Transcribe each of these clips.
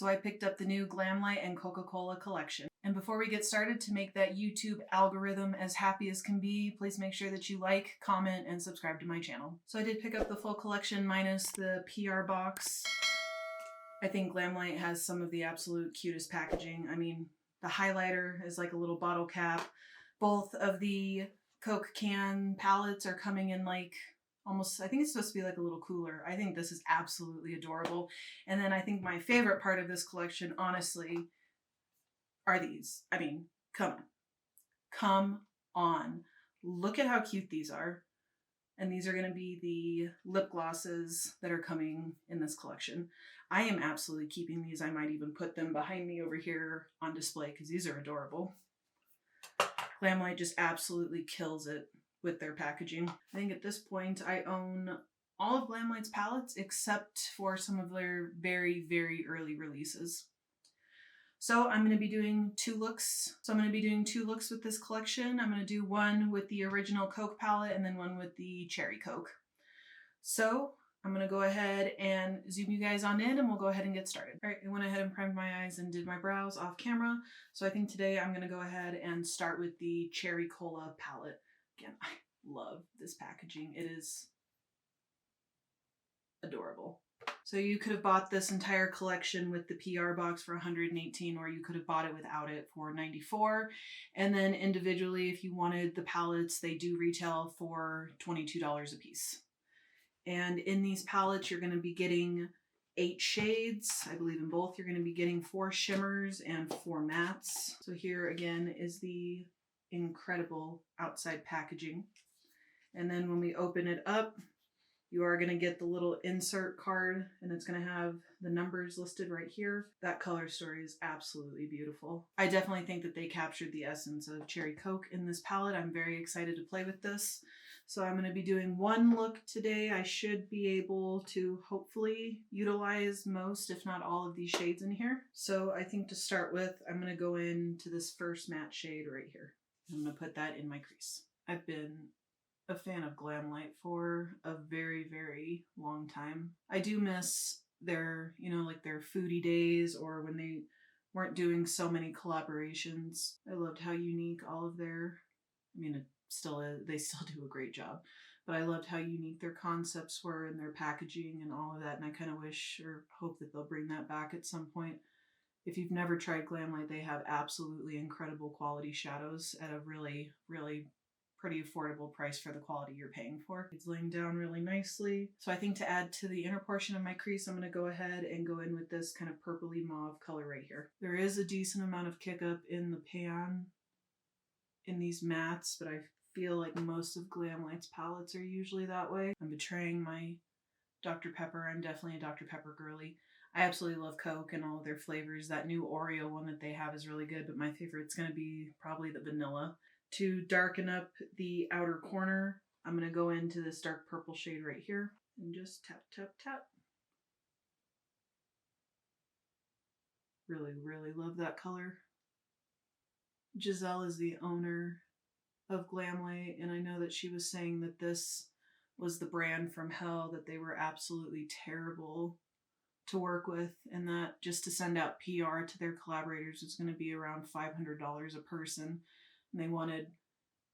So I picked up the new Glamlite and Coca-Cola collection. And before we get started, to make that YouTube algorithm as happy as can be, please make sure that you like, comment, and subscribe to my channel. So I did pick up the full collection minus the PR box. I think Glamlite has some of the absolute cutest packaging. I mean, the highlighter is like a little bottle cap. Both of the Coke can palettes are coming in like almost, I think it's supposed to be like a little cooler. I think this is absolutely adorable. And then I think my favorite part of this collection, honestly, are these. I mean, come on. Look at how cute these are. And these are going to be the lip glosses that are coming in this collection. I am absolutely keeping these. I might even put them behind me over here on display because these are adorable. Glamlite just absolutely kills it with their packaging. I think at this point I own all of Glamlite's palettes except for some of their very, very early releases. So I'm going to be doing two looks. With this collection. I'm going to do one with the original Coke palette and then one with the Cherry Coke. So I'm going to go ahead and zoom you guys on in and we'll go ahead and get started. All right, I went ahead and primed my eyes and did my brows off camera. So I think today I'm going to go ahead and start with the Cherry Cola palette. Again, I love this packaging. It is adorable. So you could have bought this entire collection with the PR box for $118, or you could have bought it without it for $94. And then individually, if you wanted the palettes, they do retail for $22 a piece. And in these palettes, you're going to be getting 8 shades. I believe in both, you're going to be getting 4 shimmers and 4 mattes. So here again is the incredible outside packaging. And then when we open it up, you are going to get the little insert card and it's going to have the numbers listed right here. That color story is absolutely beautiful. I definitely think that they captured the essence of Cherry Coke in this palette. I'm very excited to play with this. So I'm going to be doing one look today. I should be able to hopefully utilize most, if not all, of these shades in here. So I think to start with, I'm going to go into this first matte shade right here. I'm going to put that in my crease. I've been a fan of Glamlite for a very, very long time. I do miss their, like their foodie days or when they weren't doing so many collaborations. I loved how unique all of their, it still is, they still do a great job, but I loved how unique their concepts were and their packaging and all of that. And I kind of wish or hope that they'll bring that back at some point. If you've never tried Glamlite, they have absolutely incredible quality shadows at a really, really pretty affordable price for the quality you're paying for. It's laying down really nicely. So I think to add to the inner portion of my crease, I'm going to go ahead and go in with this kind of purpley mauve color right here. There is a decent amount of kick up in the pan in these mattes, but I feel like most of Glamlite's palettes are usually that way. I'm betraying my Dr. Pepper. I'm definitely a Dr. Pepper girly. I absolutely love Coke and all of their flavors. That new Oreo one that they have is really good, but my favorite's going to be probably the vanilla. To darken up the outer corner, I'm going to go into this dark purple shade right here and just tap, tap, tap. Really, really love that color. Giselle is the owner of Glamlite, and I know that she was saying that this was the brand from hell, that they were absolutely terrible to work with, and that just to send out PR to their collaborators was going to be around $500 a person. And they wanted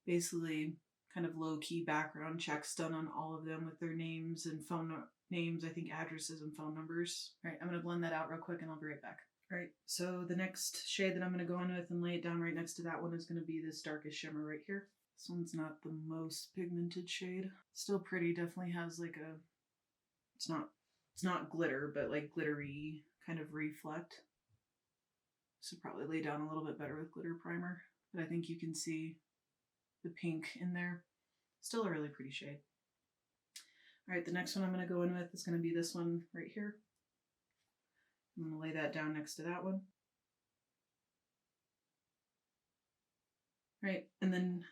basically kind of low-key background checks done on all of them with their names and phone names, I think addresses and phone numbers. All right, I'm going to blend that out real quick and I'll be right back. All right, so the next shade that I'm going to go in with and lay it down right next to that one is going to be this darkest shimmer right here. This one's not the most pigmented shade. Still pretty, definitely has like a, it's not glitter, but like glittery kind of reflect. So probably lay down a little bit better with glitter primer, but I think you can see the pink in there. Still a really pretty shade. All right, the next one I'm going to go in with is going to be this one right here. I'm going to lay that down next to that one. All right, and then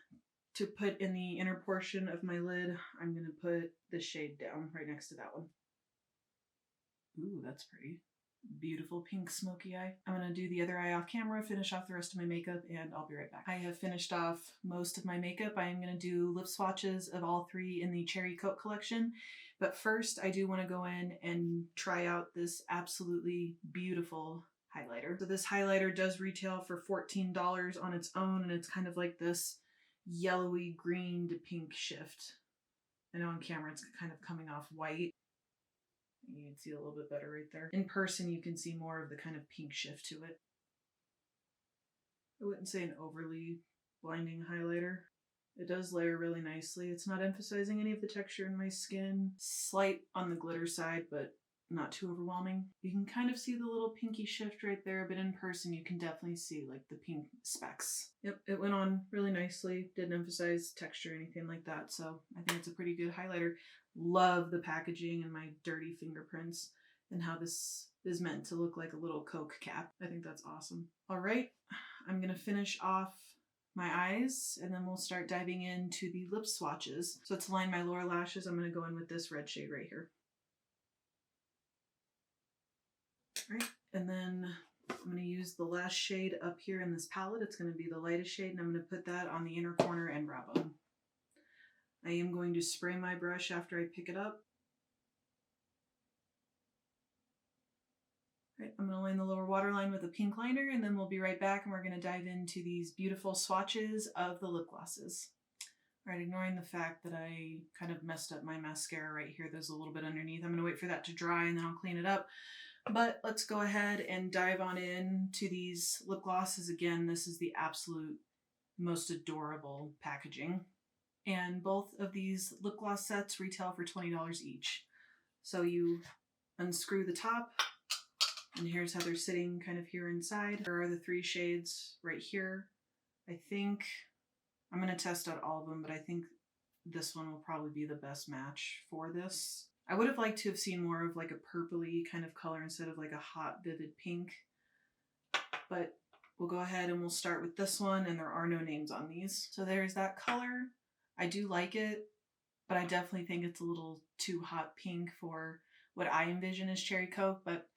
to put in the inner portion of my lid, I'm going to put this shade down right next to that one. Ooh, that's pretty. Beautiful pink smoky eye. I'm going to do the other eye off camera, finish off the rest of my makeup, and I'll be right back. I have finished off most of my makeup. I am going to do lip swatches of all 3 in the Cherry Coke collection. But first, I do want to go in and try out this absolutely beautiful highlighter. So this highlighter does retail for $14 on its own, and it's kind of like this yellowy green to pink shift. I know on camera it's kind of coming off white. You can see a little bit better right there. In person, you can see more of the kind of pink shift to it. I wouldn't say an overly blinding highlighter. It does layer really nicely. It's not emphasizing any of the texture in my skin. Slight on the glitter side, but not too overwhelming. You can kind of see the little pinky shift right there, but in person you can definitely see like the pink specks. Yep, it went on really nicely. Didn't emphasize texture or anything like that, so I think it's a pretty good highlighter. Love the packaging and my dirty fingerprints and how this is meant to look like a little Coke cap. I think that's awesome. All right, I'm gonna finish off my eyes, and then we'll start diving into the lip swatches. So to line my lower lashes, I'm going to go in with this red shade right here. All right, and then I'm going to use the last shade up here in this palette. It's going to be the lightest shade, and I'm going to put that on the inner corner and brow bone. I am going to spray my brush after I pick it up. Right, I'm going to line the lower waterline with a pink liner, and then we'll be right back and we're going to dive into these beautiful swatches of the lip glosses. All right, ignoring the fact that I kind of messed up my mascara right here. There's a little bit underneath. I'm going to wait for that to dry and then I'll clean it up. But let's go ahead and dive on in to these lip glosses. Again, this is the absolute most adorable packaging. And both of these lip gloss sets retail for $20 each. So you unscrew the top, and here's how they're sitting kind of here inside. There are the 3 shades right here. I think I'm going to test out all of them, but I think this one will probably be the best match for this. I would have liked to have seen more of like a purpley kind of color instead of like a hot vivid pink. But we'll go ahead and we'll start with this one, and there are no names on these. So there's that color. I do like it, but I definitely think it's a little too hot pink for what I envision as cherry Coke, but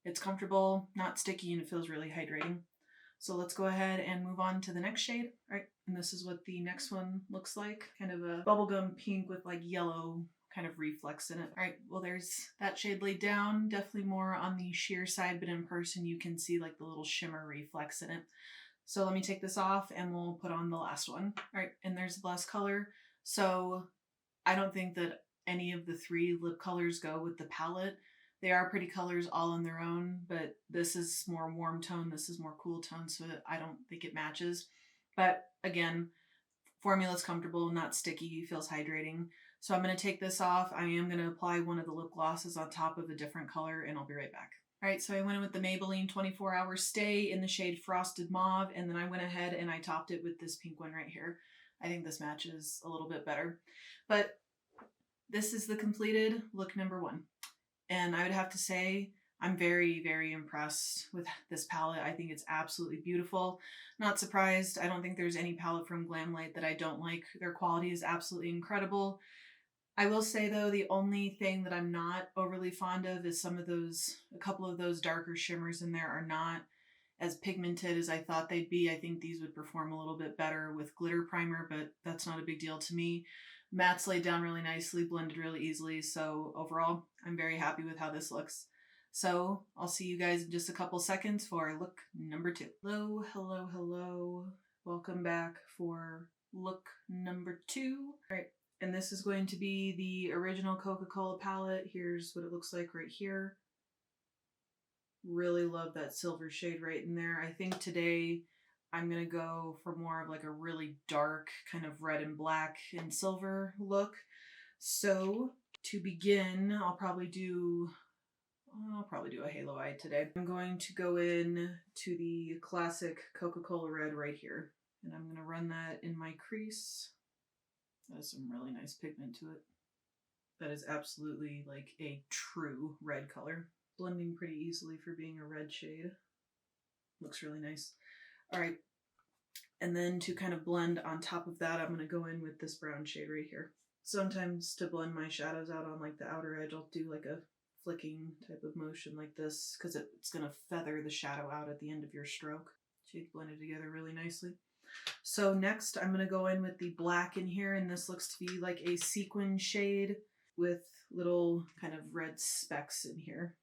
it's comfortable, not sticky, and it feels really hydrating. So let's go ahead and move on to the next shade. All right, and this is what the next one looks like. Kind of a bubblegum pink with like yellow kind of reflex in it. All right, well there's that shade laid down. Definitely more on the sheer side, but in person you can see like the little shimmer reflex in it. So let me take this off and we'll put on the last one. All right, and there's the last color. So I don't think that any of the 3 lip colors go with the palette. They are pretty colors all on their own, but this is more warm tone, this is more cool tone, so I don't think it matches. But again, formula's comfortable, not sticky, feels hydrating. So I'm going to take this off. I am going to apply one of the lip glosses on top of a different color, and I'll be right back. All right, so I went in with the Maybelline 24-Hour Stay in the shade Frosted Mauve, and then I went ahead and I topped it with this pink one right here. I think this matches a little bit better. But this is the completed look number 1. And I would have to say I'm very, very impressed with this palette. I think it's absolutely beautiful. Not surprised. I don't think there's any palette from Glamlite that I don't like. Their quality is absolutely incredible. I will say though, the only thing that I'm not overly fond of is a couple of those darker shimmers in there are not as pigmented as I thought they'd be. I think these would perform a little bit better with glitter primer, but that's not a big deal to me. Mattes laid down really nicely, blended really easily. So overall, I'm very happy with how this looks. So I'll see you guys in just a couple seconds for look number 2. Hello, hello, hello. Welcome back for look number 2. All right, and this is going to be the original Coca-Cola palette. Here's what it looks like right here. Really love that silver shade right in there. I think today I'm going to go for more of like a really dark kind of red and black and silver look. So to begin, I'll probably do a halo eye today. I'm going to go in to the classic Coca-Cola red right here. And I'm going to run that in my crease. That has some really nice pigment to it. That is absolutely like a true red color. Blending pretty easily for being a red shade. Looks really nice. All right, and then to kind of blend on top of that, I'm going to go in with this brown shade right here. Sometimes to blend my shadows out on like the outer edge, I'll do like a flicking type of motion like this because it's going to feather the shadow out at the end of your stroke. Shades blended together really nicely. So next I'm going to go in with the black in here, and this looks to be like a sequin shade with little kind of red specks in here.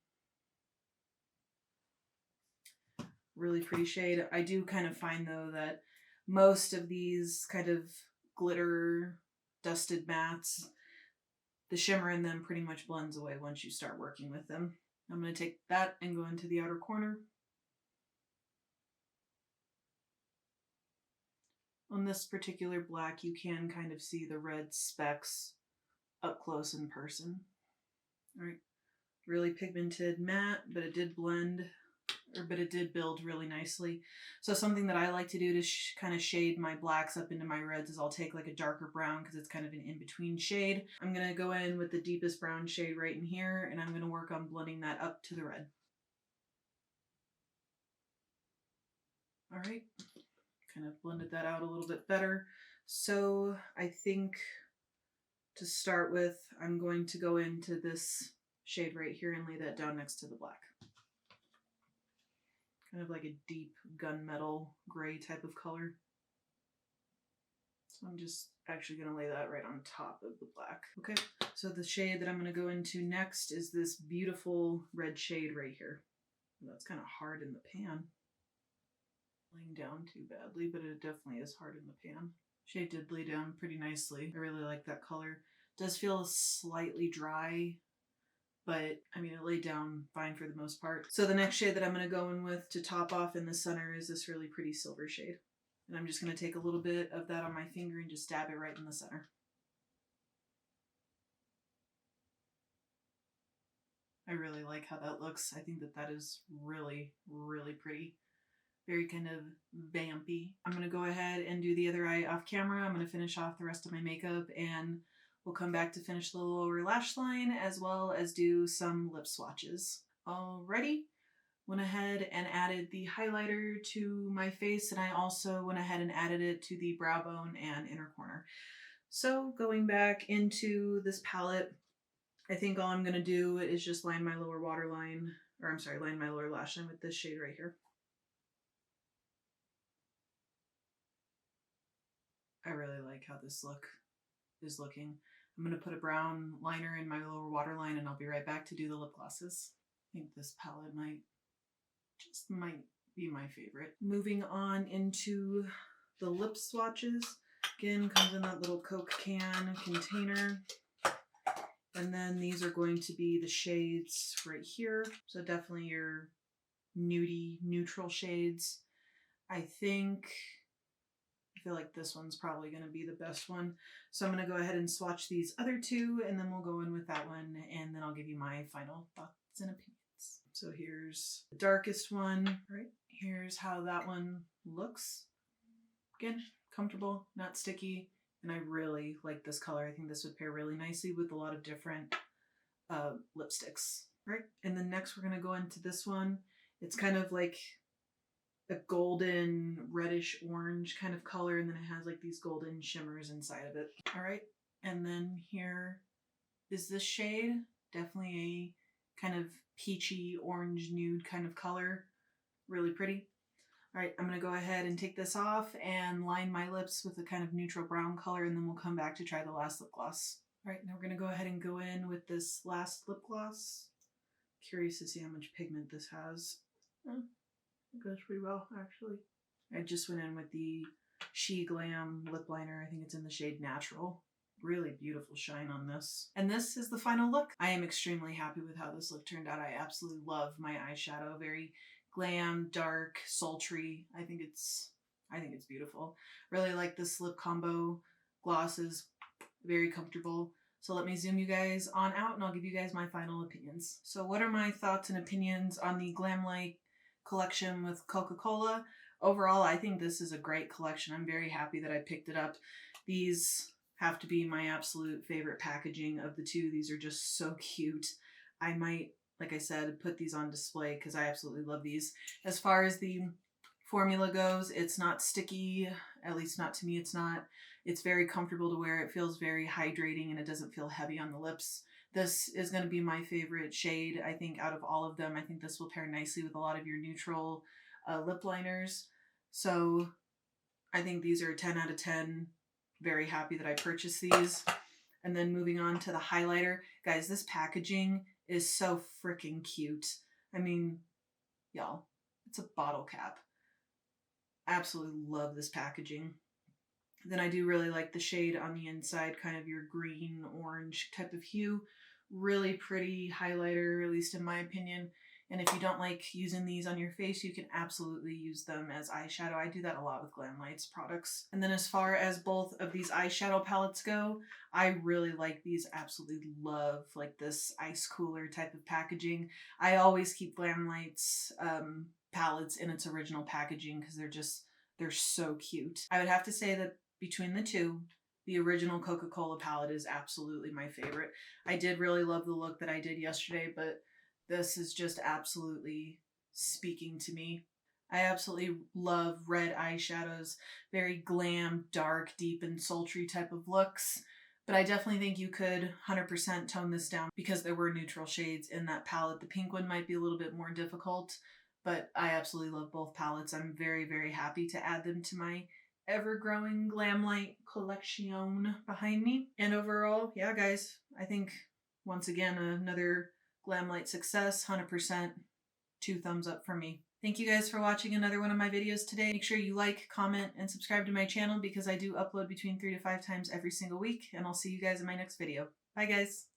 Really pretty shade. I do kind of find though that most of these kind of glitter dusted mattes, the shimmer in them pretty much blends away once you start working with them. I'm going to take that and go into the outer corner. On this particular black, you can kind of see the red specks up close in person. All right, really pigmented matte, but it did blend, but it did build really nicely. So something that I like to do to kind of shade my blacks up into my reds is I'll take like a darker brown because it's kind of an in-between shade. I'm going to go in with the deepest brown shade right in here, and I'm going to work on blending that up to the red. All right, kind of blended that out a little bit better. So I think to start with, I'm going to go into this shade right here and lay that down next to the black. Kind of like a deep gunmetal gray type of color. So I'm just actually going to lay that right on top of the black. Okay, so the shade that I'm going to go into next is this beautiful red shade right here. That's kind of hard in the pan. Laying down too badly, but it definitely is hard in the pan. Shade did lay down pretty nicely. I really like that color. Does feel slightly dry, but I mean, it laid down fine for the most part. So the next shade that I'm going to go in with to top off in the center is this really pretty silver shade. And I'm just going to take a little bit of that on my finger and just dab it right in the center. I really like how that looks. I think that that is really, really pretty. Very kind of vampy. I'm going to go ahead and do the other eye off camera. I'm going to finish off the rest of my makeup and we'll come back to finish the lower lash line as well as do some lip swatches. Alrighty. Went ahead and added the highlighter to my face, and I also went ahead and added it to the brow bone and inner corner. So going back into this palette, I think all I'm going to do is just line my lower waterline, or I'm sorry, line my lower lash line with this shade right here. I really like how this look is looking. I'm going to put a brown liner in my lower waterline and I'll be right back to do the lip glosses. I think this palette might be my favorite. Moving on into the lip swatches. Again, comes in that little Coke can container. And then these are going to be the shades right here. So definitely your nudie, neutral shades. I feel like this one's probably going to be the best one. So I'm going to go ahead and swatch these other two and then we'll go in with that one and then I'll give you my final thoughts and opinions. So here's the darkest one, right? Here's how that one looks. Again, comfortable, not sticky, and I really like this color. I think this would pair really nicely with a lot of different lipsticks, right? And then next we're gonna go into this one. It's kind of like a golden reddish orange kind of color, and then it has like these golden shimmers inside of it. All right, and then here is this shade, definitely a kind of peachy orange nude kind of color, really pretty. All right, I'm gonna go ahead and take this off and line my lips with a kind of neutral brown color, and then we'll come back to try the last lip gloss. All right, now we're gonna go ahead and go in with this last lip gloss. Curious to see how much pigment this has. It goes pretty well, actually. I just went in with the She Glam lip liner. I think it's in the shade Natural. Really beautiful shine on this. And this is the final look. I am extremely happy with how this look turned out. I absolutely love my eyeshadow. Very glam, dark, sultry. I think it's beautiful. Really like this lip combo. Gloss is very comfortable. So let me zoom you guys on out and I'll give you guys my final opinions. So what are my thoughts and opinions on the Glamlite collection with Coca-Cola? Overall, I think this is a great collection. I'm very happy that I picked it up. These have to be my absolute favorite packaging of the two. These are just so cute. I might, like I said, put these on display because I absolutely love these. As far as the formula goes, it's not sticky, at least not to me it's not. It's very comfortable to wear. It feels very hydrating and it doesn't feel heavy on the lips. This is going to be my favorite shade, I think, out of all of them. I think this will pair nicely with a lot of your neutral lip liners. So I think these are a 10 out of 10. Very happy that I purchased these. And then moving on to the highlighter. Guys, this packaging is so freaking cute. I mean, y'all, it's a bottle cap. Absolutely love this packaging. Then I do really like the shade on the inside, kind of your green, orange type of hue. Really pretty highlighter, at least in my opinion. And if you don't like using these on your face, you can absolutely use them as eyeshadow. I do that a lot with Glamlite's products. And then as far as both of these eyeshadow palettes go, I really like these. Absolutely love like this ice cooler type of packaging. I always keep Glamlite's palettes in its original packaging because they're so cute. I would have to say that between the two, the original Coca-Cola palette is absolutely my favorite. I did really love the look that I did yesterday, but this is just absolutely speaking to me. I absolutely love red eyeshadows, very glam, dark, deep, and sultry type of looks. But I definitely think you could 100% tone this down because there were neutral shades in that palette. The pink one might be a little bit more difficult, but I absolutely love both palettes. I'm very, very happy to add them to my ever-growing Glamlite collection behind me. And overall, yeah, guys, I think once again another Glamlite success, 100%, 2 thumbs up for me. Thank you guys for watching another one of my videos today. Make sure you like, comment, and subscribe to my channel because I do upload between 3 to 5 times every single week, and I'll see you guys in my next video. Bye, guys.